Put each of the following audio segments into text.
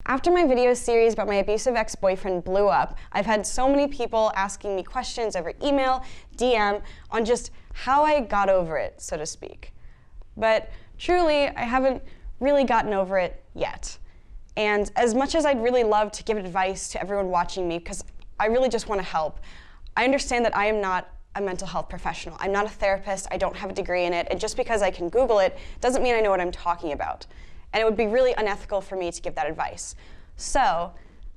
After my video series about my abusive ex-boyfriend blew up, I've had so many people asking me questions over email, DM, on just how I got over it, so to speak. But truly, I haven't really gotten over it yet. And as much as I'd really love to give advice to everyone watching me, because I really just want to help, I understand that I am not a mental health professional. I'm not a therapist, I don't have a degree in it, and just because I can Google it doesn't mean I know what I'm talking about. And it would be really unethical for me to give that advice. So,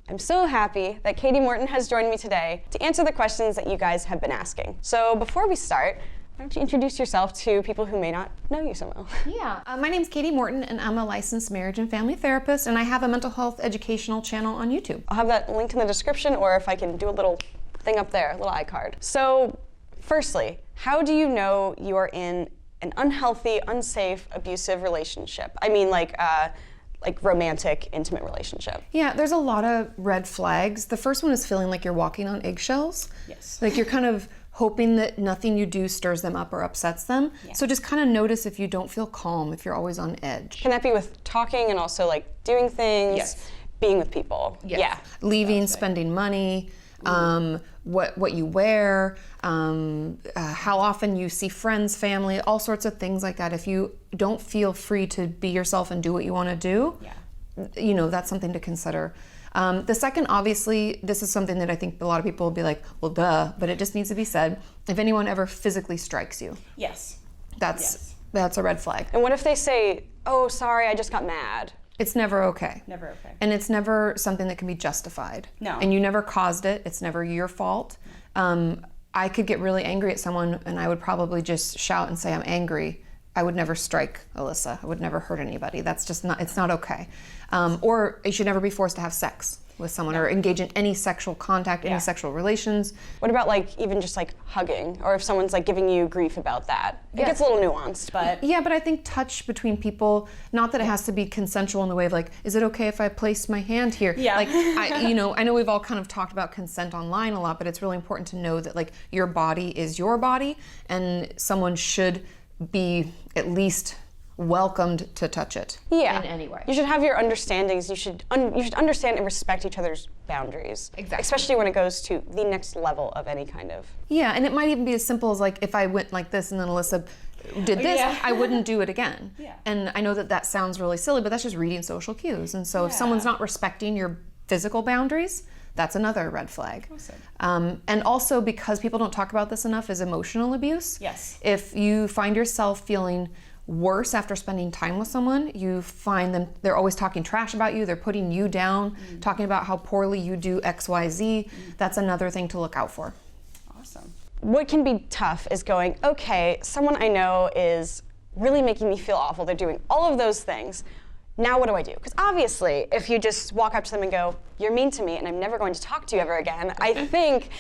I'm so happy that Katie Morton has joined me today to answer the questions that you guys have been asking. So before we start, why don't you introduce yourself to people who may not know you so well? Yeah, my name's Katie Morton, and I'm a licensed marriage and family therapist, and I have a mental health educational channel on YouTube. I'll have that linked in the description, or if I can do a little thing up there, a little iCard. So, firstly, how do you know you are in an unhealthy, unsafe, abusive relationship? I mean, like romantic, intimate relationship. Yeah, there's a lot of red flags. The first one is feeling like you're walking on eggshells. Yes. Like you're kind of hoping that nothing you do stirs them up or upsets them. Yeah. So just kind of notice if you don't feel calm, if you're always on edge. Can that be with talking and also like doing things? Yes. Being with people? Yes. Yeah. Leaving, spending money, what you wear, how often you see friends, family, all sorts of things like that. If you don't feel free to be yourself and do what you want to do, you know, that's something to consider. The second, obviously, this is something that I think a lot of people will be like, well, duh, but it just needs to be said. If anyone ever physically strikes you, that's a red flag. And what if they say, oh, sorry, I just got mad? It's never okay. Never okay. And it's never something that can be justified. No. And you never caused it. It's never your fault. I could get really angry at someone and I would probably just shout and say I'm angry. I would never strike Alyssa. I would never hurt anybody. That's just not, it's not okay. Or you should never be forced to have sex with someone or engage in any sexual contact, any sexual relations. What about like even just like hugging, or if someone's like giving you grief about that? It gets a little nuanced, but. Yeah, but I think touch between people, not that it has to be consensual in the way of like, is it okay if I place my hand here? Yeah. Like, I know we've all kind of talked about consent online a lot, but it's really important to know that like your body is your body and someone should be at least welcomed to touch it in any way. You should have your understandings. You should understand and respect each other's boundaries. Exactly. Especially when it goes to the next level of any kind of. Yeah, and it might even be as simple as like if I went like this and then Alyssa did this, I wouldn't do it again. Yeah. And I know that sounds really silly, but that's just reading social cues. And so if someone's not respecting your physical boundaries, that's another red flag. Awesome. And also, because people don't talk about this enough, is emotional abuse. Yes. If you find yourself feeling worse after spending time with someone, you find them, they're always talking trash about you, they're putting you down, talking about how poorly you do X, Y, Z, that's another thing to look out for. Awesome. What can be tough is going, okay, someone I know is really making me feel awful. They're doing all of those things. Now what do I do? Because obviously, if you just walk up to them and go, you're mean to me and I'm never going to talk to you ever again, I think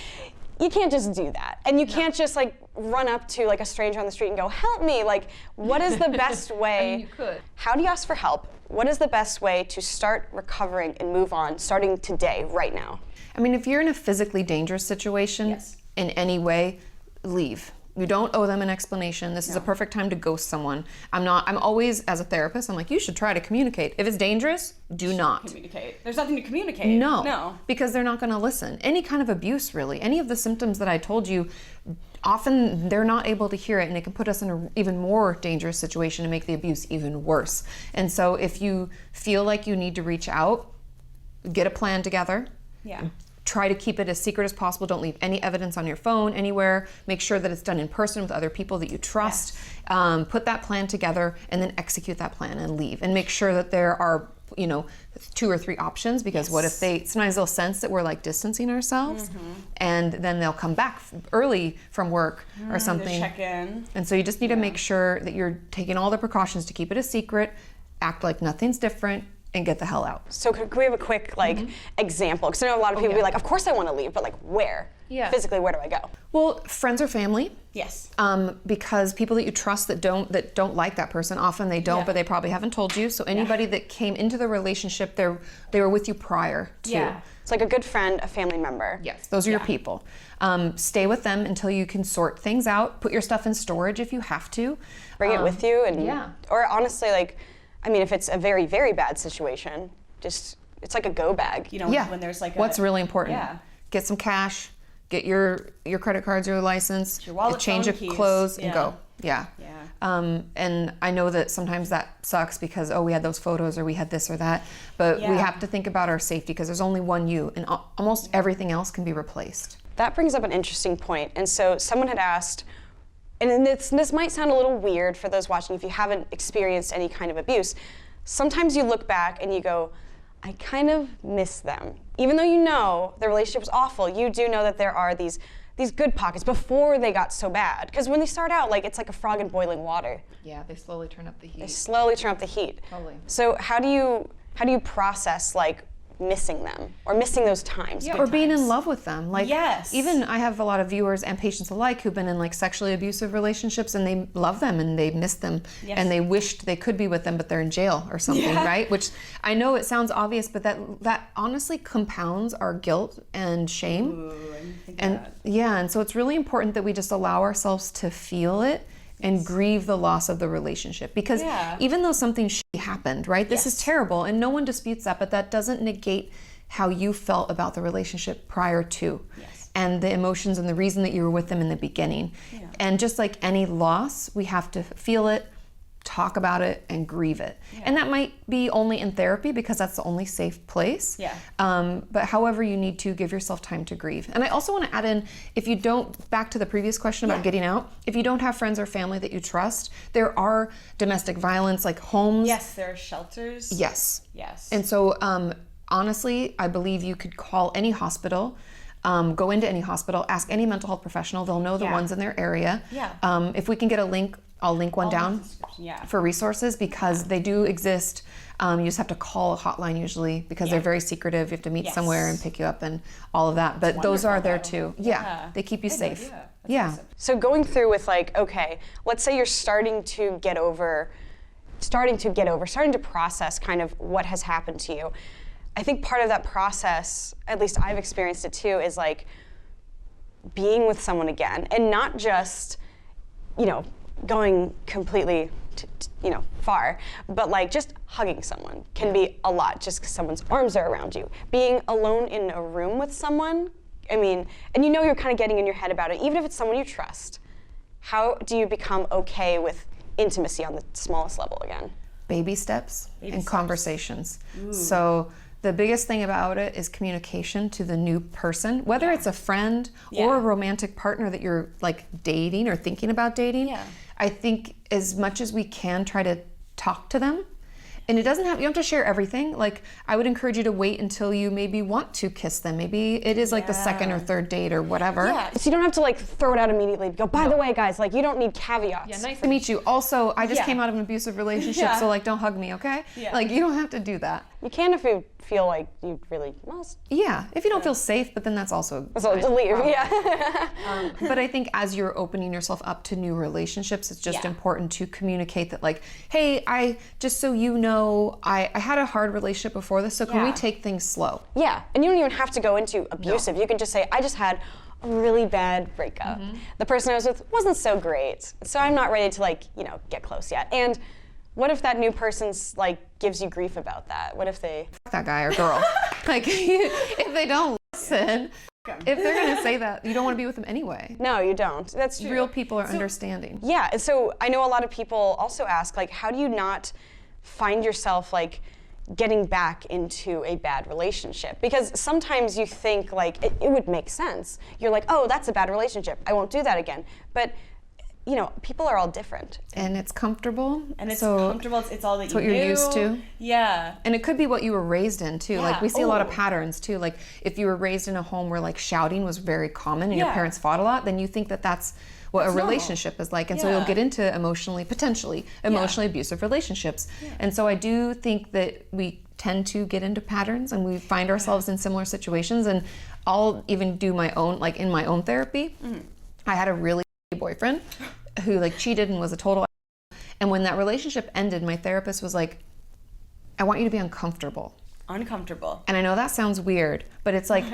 you can't just do that. And you can't just like run up to like a stranger on the street and go, help me. Like, what is the best way? I mean, you could. How do you ask for help? What is the best way to start recovering and move on starting today, right now? I mean, if you're in a physically dangerous situation in any way, leave. You don't owe them an explanation. This is a perfect time to ghost someone. I'm always, as a therapist, I'm like, you should try to communicate. If it's dangerous, do not. Communicate. There's nothing to communicate. No. Because they're not going to listen. Any kind of abuse, really. Any of the symptoms that I told you, often they're not able to hear it, and it can put us in an even more dangerous situation and make the abuse even worse. And so if you feel like you need to reach out, get a plan together. Yeah. Try to keep it as secret as possible. Don't leave any evidence on your phone anywhere. Make sure that it's done in person with other people that you trust. Put that plan together and then execute that plan and leave. And make sure that there are, 2 or 3 options, because what if sometimes they'll sense that we're like distancing ourselves and then they'll come back early from work or something. Check in. And so you just need to make sure that you're taking all the precautions to keep it a secret, act like nothing's different, and get the hell out. So could we have a quick example? Because I know a lot of people be like, of course I want to leave, but like where? Yeah. Physically, where do I go? Well, friends or family. Yes. Because people that you trust that don't like that person, often they don't, but they probably haven't told you. So anybody that came into the relationship, they were with you prior to. Yeah. It's like a good friend, a family member. Yes, those are your people. Stay with them until you can sort things out. Put your stuff in storage if you have to. Bring it with you, and or honestly, like, I mean, if it's a very, very bad situation, just it's like a go bag. You know, when there's like what's really important. Yeah. Get some cash, get your credit cards, your license, your wallet, change phone, of keys. clothes, and go. Yeah. Yeah. And I know that sometimes that sucks because, we had those photos or we had this or that, but we have to think about our safety because there's only one you, and almost everything else can be replaced. That brings up an interesting point. And so someone had asked, and this might sound a little weird for those watching if you haven't experienced any kind of abuse. Sometimes you look back and you go, I kind of miss them. Even though you know the relationship was awful, you do know that there are these good pockets before they got so bad. Because when they start out, like, it's like a frog in boiling water. Yeah, they slowly turn up the heat. They slowly turn up the heat. Totally. So how do you process, like, missing them or missing those times? Yeah, or being in love with them. Like, yes. Even I have a lot of viewers and patients alike who've been in like sexually abusive relationships and they love them and they miss them and they wished they could be with them, but they're in jail or something, right? Which I know it sounds obvious, but that honestly compounds our guilt and shame. Ooh, I didn't think and that. and so it's really important that we just allow ourselves to feel it and grieve the loss of the relationship, because even though something shitty happened, right? This is terrible and no one disputes that, but that doesn't negate how you felt about the relationship prior to and the emotions and the reason that you were with them in the beginning. And just like any loss, we have to feel it, talk about it, and grieve it. And that might be only in therapy because that's the only safe place. But however you need to, give yourself time to grieve. And I also want to add in, if you don't, back to the previous question about getting out, if you don't have friends or family that you trust, there are domestic violence, like homes. Yes, there are shelters. Yes. Yes. And so honestly, I believe you could call any hospital, go into any hospital, ask any mental health professional. They'll know the ones in their area. If we can get a link, I'll link one down for resources because they do exist. You just have to call a hotline usually because they're very secretive. You have to meet somewhere and pick you up and all of that. But those are there too. They keep you safe. Awesome. So going through with like, okay, let's say you're starting to process kind of what has happened to you. I think part of that process, at least I've experienced it too, is like being with someone again and not just, going completely far, but like just hugging someone can be a lot just because someone's arms are around you. Being alone in a room with someone, and you're kind of getting in your head about it, even if it's someone you trust. How do you become okay with intimacy on the smallest level again? Baby steps and conversations. So the biggest thing about it is communication to the new person, whether it's a friend or a romantic partner that you're like dating or thinking about dating. I think as much as we can try to talk to them. And you don't have to share everything. Like, I would encourage you to wait until you maybe want to kiss them. Maybe it is like the second or third date or whatever. So you don't have to like throw it out immediately. Go, by the way, guys, like you don't need caveats. Nice to meet you. Also, I just came out of an abusive relationship, so like don't hug me, okay? Like you don't have to do that. You can if you feel like you really must. Yeah, if you don't feel safe, but then that's also to leave. But I think as you're opening yourself up to new relationships, it's just important to communicate that like, hey, just so you know, I had a hard relationship before this, so can we take things slow? Yeah, and you don't even have to go into abusive. You can just say, I just had a really bad breakup. The person I was with wasn't so great, so I'm not ready to get close yet. And what if that new person's like gives you grief about that? What if they that guy or girl? Like if they don't listen, if they're gonna say that, you don't want to be with them anyway. No, you don't. That's true. Real people are understanding. Yeah, so I know a lot of people also ask, like, how do you not find yourself like getting back into a bad relationship? Because sometimes you think like it would make sense. You're like, oh, that's a bad relationship, I won't do that again. But people are all different. And it's comfortable. And it's comfortable. It's all that it's what you're used to. Yeah. And it could be what you were raised in too. Like we see a lot of patterns too. Like if you were raised in a home where like shouting was very common and your parents fought a lot, then you think that that's what a relationship is like. And so you'll get into potentially emotionally abusive relationships. And so I do think that we tend to get into patterns and we find ourselves in similar situations. And I'll even do my own, like in my own therapy, I had a really boyfriend who like cheated and was a total. And when that relationship ended, my therapist was like, I want you to be uncomfortable. And I know that sounds weird, but it's like,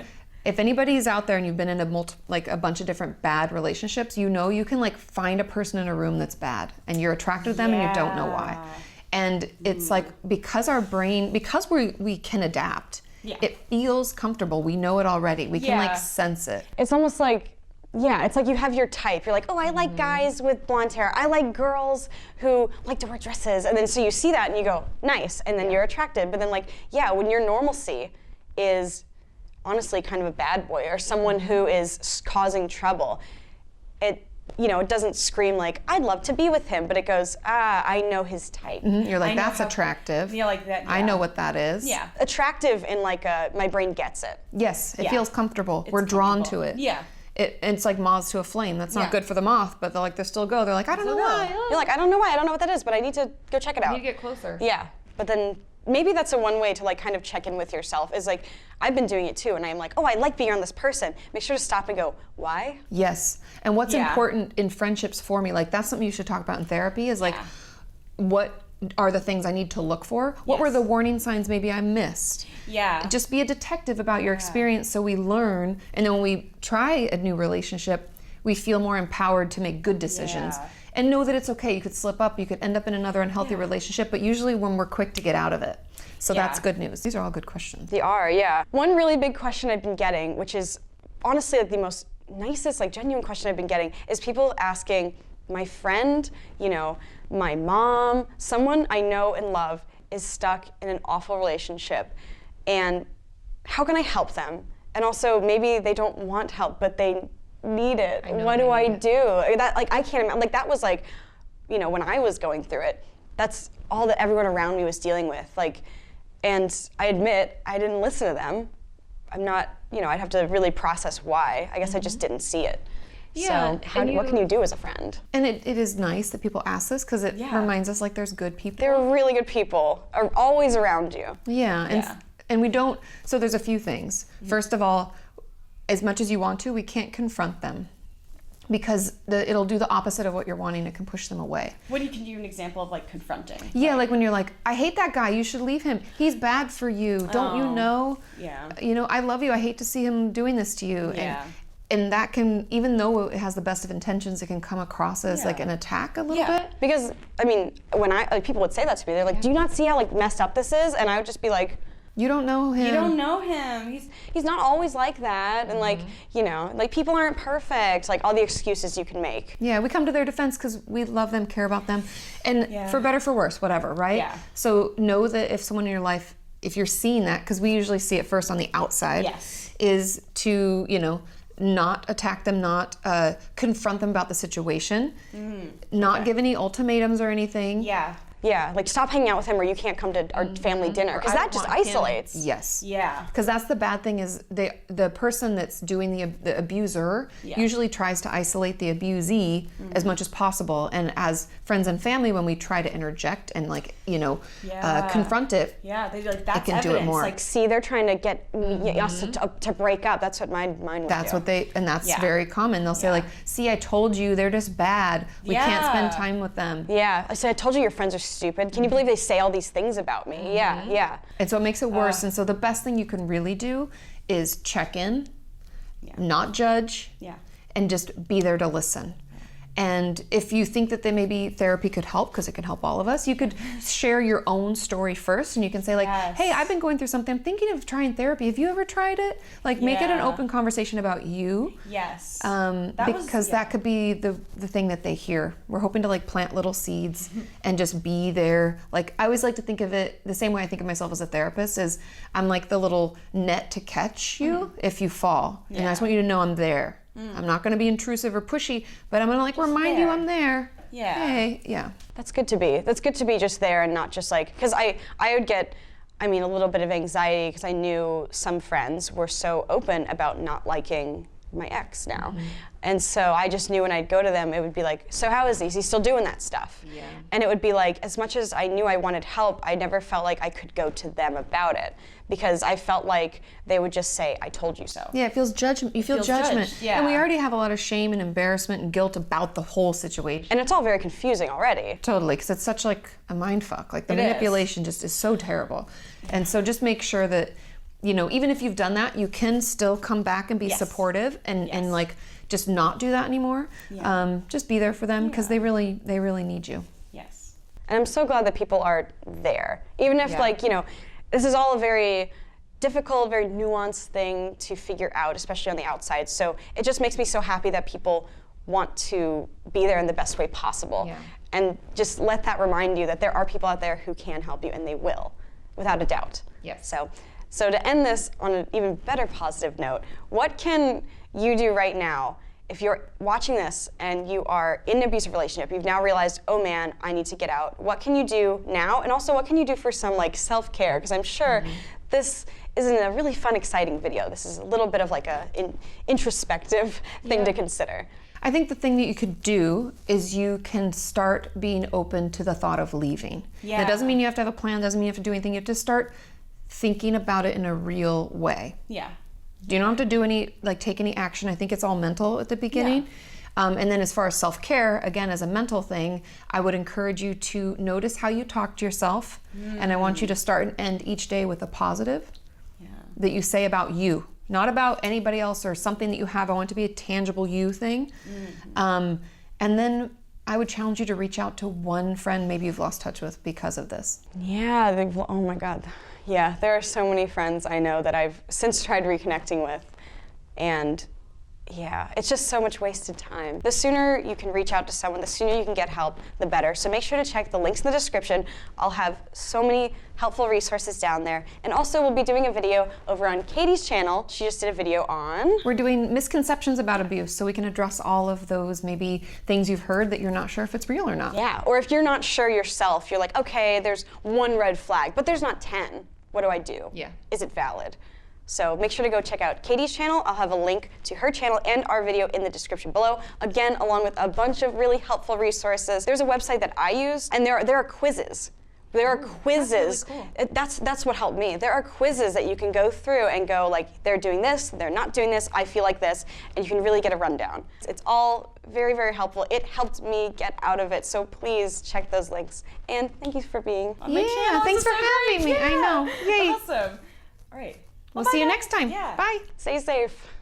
if anybody's out there and you've been in a bunch of different bad relationships, you can like find a person in a room that's bad and you're attracted to them and you don't know why. And it's like, because our brain, because we can adapt, Yeah. It feels comfortable. We know it already. We can like sense it. It's almost like, yeah, it's like you have your type. You're like, oh, I like guys with blonde hair. I like girls who like to wear dresses. And then so you see that and you go, nice. And then you're attracted. But then like, yeah, when your normalcy is honestly kind of a bad boy or someone who is causing trouble, it doesn't scream like, I'd love to be with him, but it goes, I know his type. You're like, that's attractive. Yeah, like that. Yeah. I know what that is. Yeah. Attractive in like my brain gets it. Yes, it feels comfortable. We're drawn to it. Yeah. It's like moths to a flame. That's not good for the moth, but they still go. They're like, I don't know why. You're like, I don't know why, I don't know what that is, but I need to go check it out. You get closer. Yeah, but then maybe that's a one way to like kind of check in with yourself is like, I've been doing it too, and I'm like, oh, I like being around this person. Make sure to stop and go, why? Yes, and what's important in friendships for me, like that's something you should talk about in therapy is like, what are the things I need to look for? What were the warning signs maybe I missed? Yeah. Just be a detective about your experience so we learn, and then when we try a new relationship, we feel more empowered to make good decisions. Yeah. And know that it's okay. You could slip up, you could end up in another unhealthy relationship, but usually when we're quick to get out of it. So that's good news. These are all good questions. They are, yeah. One really big question I've been getting, which is honestly like the most nicest, like genuine question I've been getting, is people asking my friend, my mom, someone I know and love is stuck in an awful relationship, and how can I help them? And also maybe they don't want help, but they need it. What do I do? That like I can't imagine. Like that was like, when I was going through it, that's all that everyone around me was dealing with. Like, and I admit I didn't listen to them. I'm not, I'd have to really process why. I guess I just didn't see it. Yeah, So what can you do as a friend? And it is nice that people ask this because it reminds us like there's good people. They're really good people, are always around you. Yeah, and we don't, so there's a few things. First of all, as much as you want to, we can't confront them because it'll do the opposite of what you're wanting. It can push them away. What can you give an example of like confronting? Yeah, like when you're like, I hate that guy, you should leave him. He's bad for you. Don't you know? Yeah. I love you. I hate to see him doing this to you. Yeah. And that can, even though it has the best of intentions, it can come across as like an attack a little bit. Because, when people would say that to me, they're like, do you not see how like messed up this is? And I would just be like, you don't know him. You don't know him. He's not always like that. And like, like people aren't perfect. Like all the excuses you can make. Yeah, we come to their defense because we love them, care about them. And for better, for worse, whatever, right? Yeah. So know that if someone in your life, if you're seeing that, because we usually see it first on the outside, is to, not attack them, not confront them about the situation, not give any ultimatums or anything. Yeah, like stop hanging out with him or you can't come to our family dinner, because that just isolates. Yes. Yeah. Because that's the bad thing is the person that's doing the abuser usually tries to isolate the abusee as much as possible. And as friends and family, when we try to interject and confront it, they like that's it can evidence. do it more. Like, see, they're trying to get us to break up. That's what my mind would That's do. what that's very common. They'll say like, see, I told you, they're just bad. We can't spend time with them. Yeah, I said, I told you your friends are stupid. Can you believe they say all these things about me? Yeah. And so it makes it worse. And so the best thing you can really do is check in, not judge, and just be there to listen. And if you think that maybe therapy could help, because it can help all of us, you could share your own story first, and you can say like, hey, I've been going through something. I'm thinking of trying therapy. Have you ever tried it? Like make it an open conversation about you. Yes. That could be the thing that they hear. We're hoping to like plant little seeds and just be there. Like I always like to think of it the same way I think of myself as a therapist is I'm like the little net to catch you if you fall. And I just want you to know I'm there. I'm not going to be intrusive or pushy, but I'm going to like remind you I'm there. Yeah. Hey, yeah. That's good to be. That's good to be just there and not just like, because I would get, a little bit of anxiety because I knew some friends were so open about not liking my ex now. And so I just knew when I'd go to them, it would be like, so how is he? Is he still doing that stuff? Yeah. And it would be like, as much as I knew I wanted help, I never felt like I could go to them about it because I felt like they would just say, I told you so. Yeah, it feels judgment. You feel judgment. Yeah. And we already have a lot of shame and embarrassment and guilt about the whole situation. And it's all very confusing already. Totally, because it's such like a mind fuck. Like the manipulation just is so terrible. And so just make sure that, even if you've done that, you can still come back and be supportive and like just not do that anymore. Just be there for them because they really need you. Yes. And I'm so glad that people are there. Even if this is all a very difficult, very nuanced thing to figure out, especially on the outside. So it just makes me so happy that people want to be there in the best way possible. Yeah. And just let that remind you that there are people out there who can help you, and they will, without a doubt. Yes. So to end this on an even better positive note, what can you do right now if you're watching this and you are in an abusive relationship? You've now realized, oh man, I need to get out. What can you do now? And also, what can you do for some like self-care? Because I'm sure this isn't a really fun, exciting video. This is a little bit of like a introspective thing to consider. I think the thing that you could do is you can start being open to the thought of leaving. Yeah. That doesn't mean you have to have a plan, doesn't mean you have to do anything. You have to start thinking about it in a real way. Yeah. You don't have to do take any action. I think it's all mental at the beginning. And then as far as self-care, again, as a mental thing, I would encourage you to notice how you talk to yourself. And I want you to start and end each day with a positive that you say about you. Not about anybody else or something that you have. I want it to be a tangible you thing. And then I would challenge you to reach out to one friend maybe you've lost touch with because of this. Yeah, oh my God. Yeah, there are so many friends I know that I've since tried reconnecting with, and yeah, it's just so much wasted time. The sooner you can reach out to someone, the sooner you can get help, the better. So make sure to check the links in the description. I'll have so many helpful resources down there. And also we'll be doing a video over on Katie's channel. She just did a video on... We're doing misconceptions about abuse, so we can address all of those maybe things you've heard that you're not sure if it's real or not. Yeah, or if you're not sure yourself, you're like, okay, there's one red flag, but there's not 10. What do I do? Yeah. Is it valid? So make sure to go check out Katie's channel. I'll have a link to her channel and our video in the description below. Again, along with a bunch of really helpful resources. There's a website that I use, and there are quizzes. There are quizzes. That's really cool. That's what helped me. There are quizzes that you can go through and go like, they're doing this, they're not doing this, I feel like this, and you can really get a rundown. It's all very, very helpful. It helped me get out of it, so please check those links. And thank you for being on my channel. Thanks for having me. I know. Yay. Awesome. All right. We'll see you next time. Yeah. Bye. Stay safe.